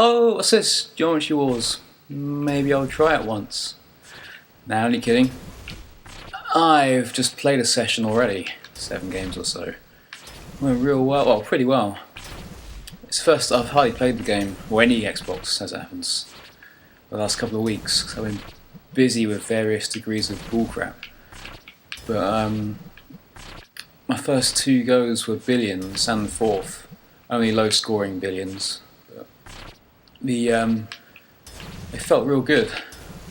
Oh, what's this? Geometry Wars. Maybe I'll try it once. Nah, only kidding. I've just played a session already. 7 games or so. Went real well, pretty well. It's the first I've hardly played the game, or any Xbox as it happens, the last couple of weeks, because I've been busy with various degrees of bullcrap. But my first 2 goes were billions, and the 4th, only low scoring billions. But it felt real good,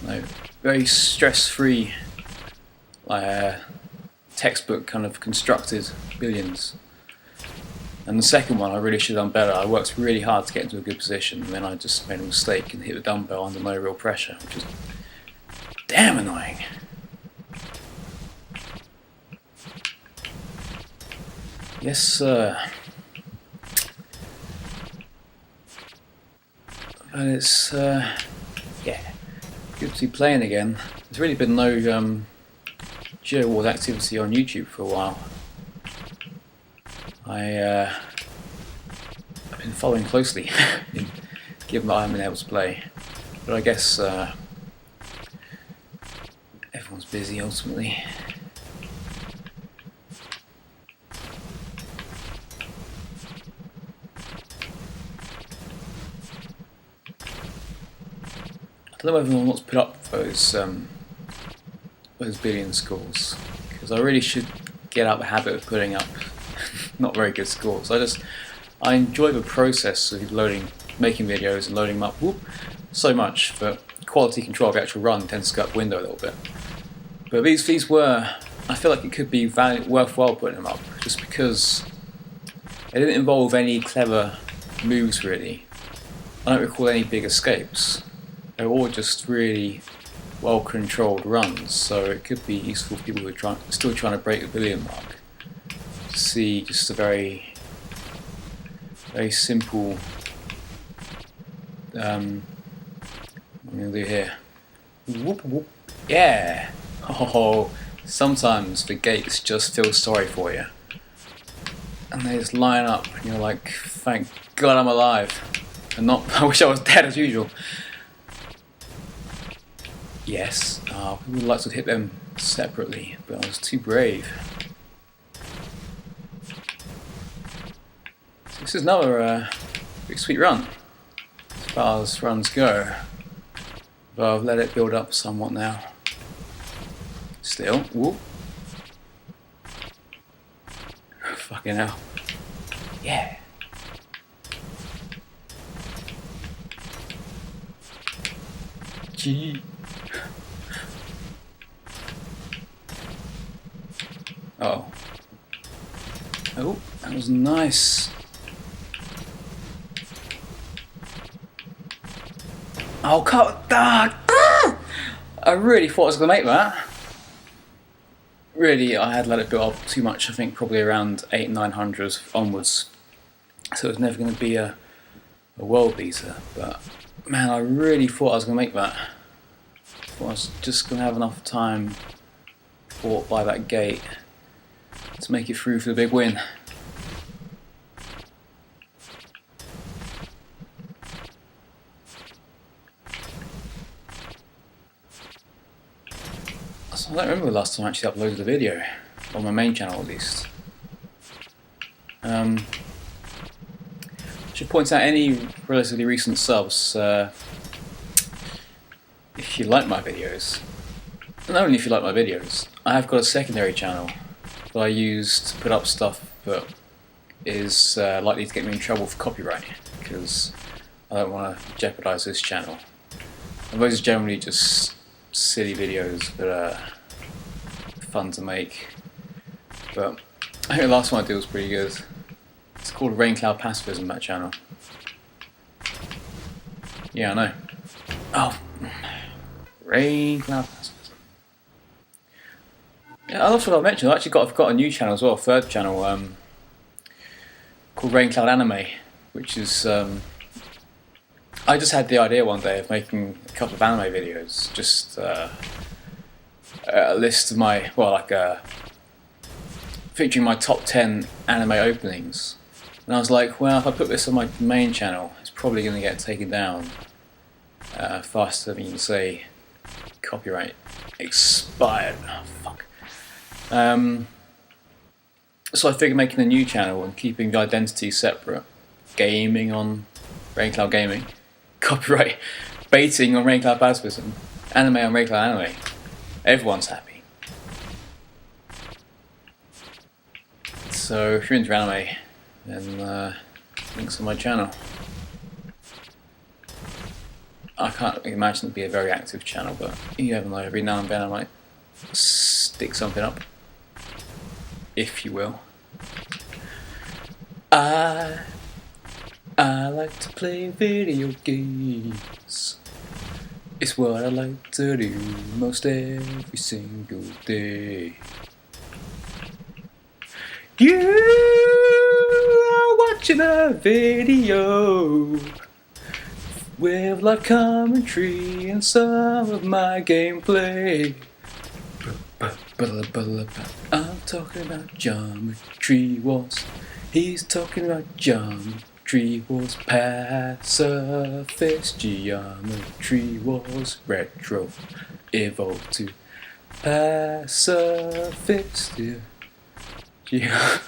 like very stress-free, like textbook kind of constructed billions. And the second one I really should have done better. I worked really hard to get into a good position, and then I just made a mistake and hit the dumbbell under no real pressure, which is damn annoying. Yes, sir. But it's, yeah, good to be playing again. There's really been no Geo Wars activity on YouTube for a while. I've been following closely, given that I haven't been able to play. But I guess everyone's busy ultimately. I don't know whether anyone wants to put up those billion scores, because I really should get out the habit of putting up not very good scores. I enjoy the process of making videos and loading them up so much that quality control of the actual run tends to go out the window a little bit. But these were, I feel like it could be worthwhile putting them up, just because it didn't involve any clever moves really. I don't recall any big escapes. They were all just really well controlled runs, so it could be useful for people who are still trying to break the billion mark. See just a very simple what I'm going to do here. Whoop, whoop. Yeah! Oh, sometimes the gates just feel sorry for you, and they just line up and you're like, thank God I'm alive and not I wish I was dead as usual. Yes, people would like to hit them separately, but I was too brave. This is another big sweet run, as far as runs go, but I've let it build up somewhat now. Still, whoop. Fucking hell. Yeah. Gee. Oh. Oh, that was nice. Oh, I really thought I was going to make that. Really, I had let it build up too much. I think probably around 800-900 onwards. So it was never going to be a world beater. But man, I really thought I was going to make that. I thought I was just going to have enough time fought by that gate to make it through for the big win. I don't remember the last time I actually uploaded a video, on my main channel at least. I should point out any relatively recent subs, if you like my videos, not only if you like my videos, I have got a secondary channel that I use to put up stuff that is likely to get me in trouble for copyright, because I don't want to jeopardise this channel. And those are generally just silly videos that are fun to make, but I think the last one I did was pretty good. It's called Pacifism, that channel. Yeah, I know. Oh, Pacifism. Yeah, I also got to mention, I've got a new channel as well, a third channel, called RaincloudAnime, which is I just had the idea one day of making a couple of anime videos, just a list of my, featuring my top 10 anime openings. And I was like, well, if I put this on my main channel, it's probably going to get taken down faster than you can say copyright expired. Oh, fuck. So I figured making a new channel and keeping the identity separate. Gaming on RaincloudGaming, copyright baiting on Raincloud Pacifism, anime on Raincloud Anime. Everyone's happy. So if you're into anime, then links on my channel. I can't imagine it'd be a very active channel, but you never know, every now and then I might stick something up, if you will. I like to play video games. It's what I like to do most every single day. You are watching a video with live commentary and some of my gameplay. I'm talking about Geometry Wars. He's talking about Geometry Wars. Pacifist Geometry Wars. Retro evolved to Pacifist. Yeah.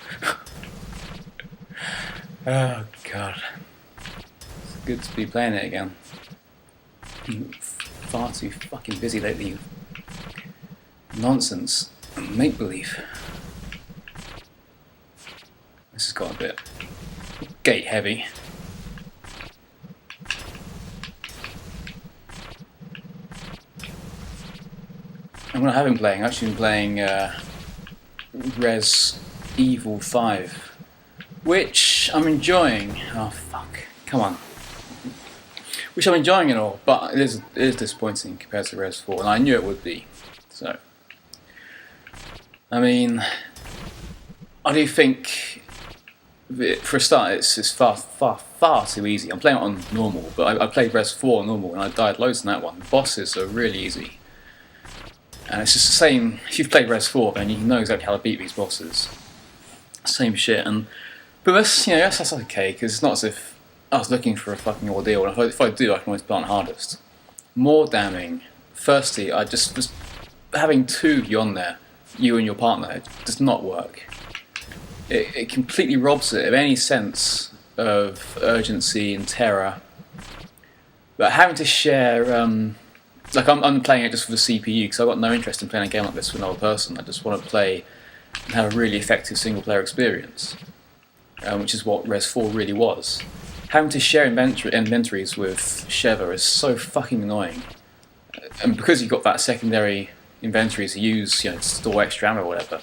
Oh god. It's good to be playing it again. I'm far too fucking busy lately. Nonsense and make-believe. This has got a bit gate heavy. And what I have been playing, I've actually been playing Res Evil 5, which I'm enjoying. Oh fuck, come on. Which I'm enjoying and all, but it is disappointing compared to Res 4, and I knew it would be. So, I mean, I do think, for a start, it's far too easy. I'm playing it on normal, but I played Res 4 on normal and I died loads in that one. The bosses are really easy. And it's just the same, if you've played Res 4 then you know exactly how to beat these bosses. Same shit, but that's, you know, that's okay, because it's not as if I was looking for a fucking ordeal, and if I do I can always play on hardest. More damning, firstly, I just having two of you on there, you and your partner, it does not work. It completely robs it of any sense of urgency and terror. But having to share, like I'm playing it just for the CPU because I've got no interest in playing a game like this with another person. I just want to play and have a really effective single player experience, which is what Res 4 really was. Having to share inventories with Sheva is so fucking annoying. And because you've got that secondary inventory to use, you know, to store extra ammo or whatever,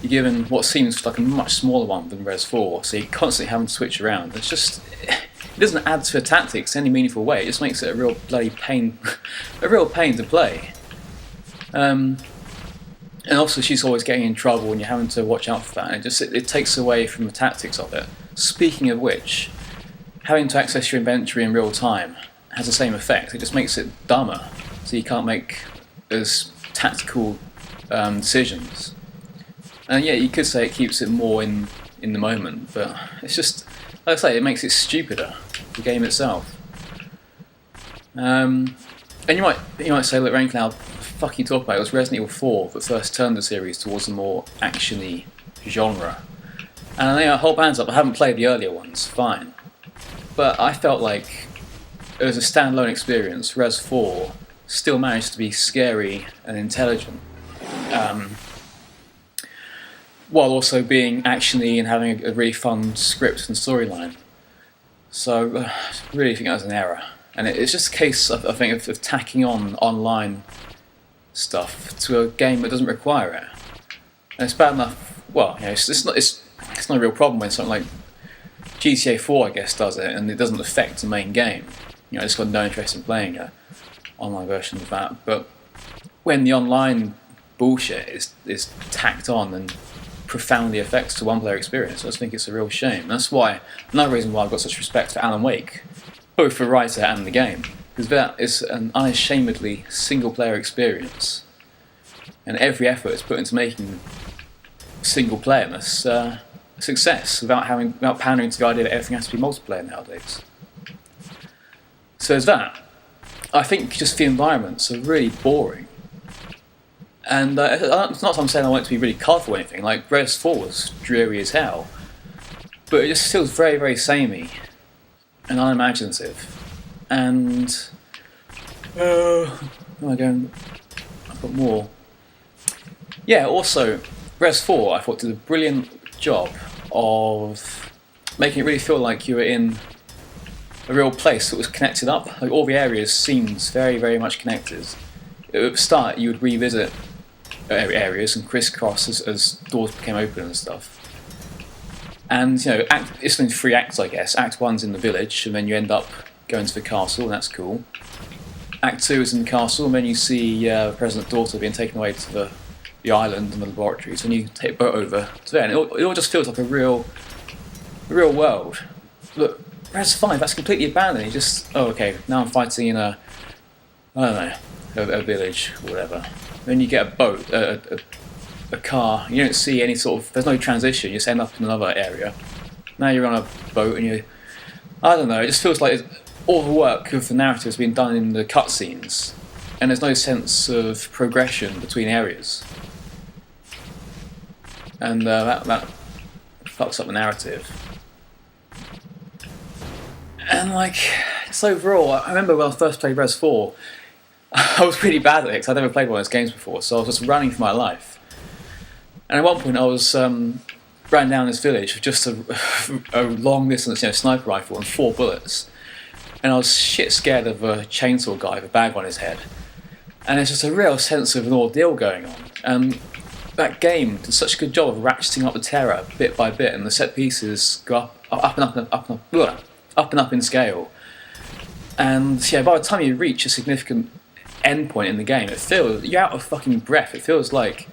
you're given what seems like a much smaller one than Res 4, so you're constantly having to switch around. It's just, it doesn't add to the tactics in any meaningful way. It just makes it a real bloody pain, a real pain to play. And also, she's always getting in trouble, and you're having to watch out for that. And it takes away from the tactics of it. Speaking of which, having to access your inventory in real time has the same effect. It just makes it dumber, so you can't make as tactical decisions. And yeah, you could say it keeps it more in the moment, but it's just, like I say, it makes it stupider, the game itself. And you might say, look, RaincLoud, fuck you talk about it. It was Resident Evil 4 that first turned the series towards a more action-y genre. And I hold hands up, I haven't played the earlier ones, fine. But I felt like, as a standalone experience, Res 4 still managed to be scary and intelligent, while also being actiony and having a really fun script and storyline. So I really think that was an error. And it's just a case, I think, of tacking on online stuff to a game that doesn't require it. And it's bad enough, well, you know, it's not a real problem when something like GTA 4, I guess, does it, and it doesn't affect the main game. You know, I just got no interest in playing an online version of that. But when the online bullshit is tacked on and profoundly affects the one-player experience, I just think it's a real shame. That's why, another reason why I've got such respect for Alan Wake, both the writer and the game, because that is an unashamedly single-player experience, and every effort is put into making single-playerness a success without pandering to the idea that everything has to be multiplayer nowadays. So there's that. I think just the environments are really boring. And it's not that I'm saying I want it to be really colourful or anything. Like Res 4 was dreary as hell, but it just feels very, very samey and unimaginative. And where am I going? I've got more. Yeah. Also, Res 4 I thought did a brilliant job of making it really feel like you were in a real place that was connected up. Like all the areas seemed very, very much connected. At the start, you would revisit areas and crisscross as doors became open and stuff. And it's in 3 acts, I guess. Act 1's in the village, and then you end up going to the castle, and that's cool. Act 2 is in the castle, and then you see the president's daughter being taken away to the island and the laboratories, and you take a boat over to there, and it all just feels like a real world. Look, Res 5, that's completely abandoned. You just, okay, now I'm fighting in a village or whatever. Then you get a boat, a car. You don't see any sort of. There's no transition. You just end up in another area. Now you're on a boat, and I don't know. It just feels like all the work of the narrative has been done in the cutscenes, and there's no sense of progression between areas. And that fucks up the narrative. And just overall, I remember when I first played Res 4. I was really bad at it because I'd never played one of those games before, so I was just running for my life. And at one point I was ran down this village with just a long distance sniper rifle and 4 bullets. And I was shit scared of a chainsaw guy with a bag on his head. And there's just a real sense of an ordeal going on. And that game did such a good job of ratcheting up the terror bit by bit, and the set pieces go up and up in scale. And by the time you reach a significant end point in the game, it feels you're out of fucking breath. It feels like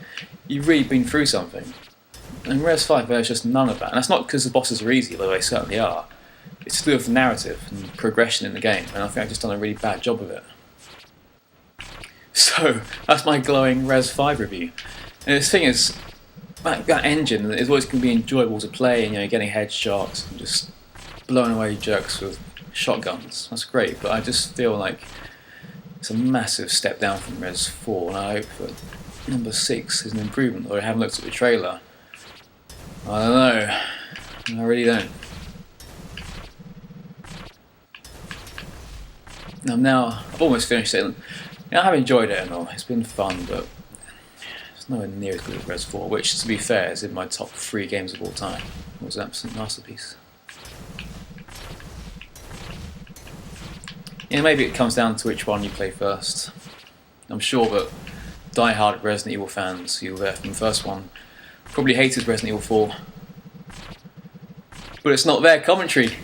you've really been through something. And Res 5, there's just none of that. And that's not because the bosses are easy, although they certainly are. It's to do with the narrative and progression in the game, and I think I've just done a really bad job of it. So that's my glowing Res 5 review. And the thing is, that engine is always going to be enjoyable to play, and getting headshots and just blowing away jerks with shotguns. That's great, but I just feel like it's a massive step down from Res 4, and I hope that number 6 is an improvement, although I haven't looked at the trailer. I don't know. I really don't. I've almost finished it, and I've enjoyed it and all. It's been fun, but it's nowhere near as good as Res 4, which, to be fair, is in my top 3 games of all time. It was an absolute masterpiece. Maybe it comes down to which one you play first. I'm sure that die-hard Resident Evil fans who were there from the first one probably hated Resident Evil 4. But it's not their commentary.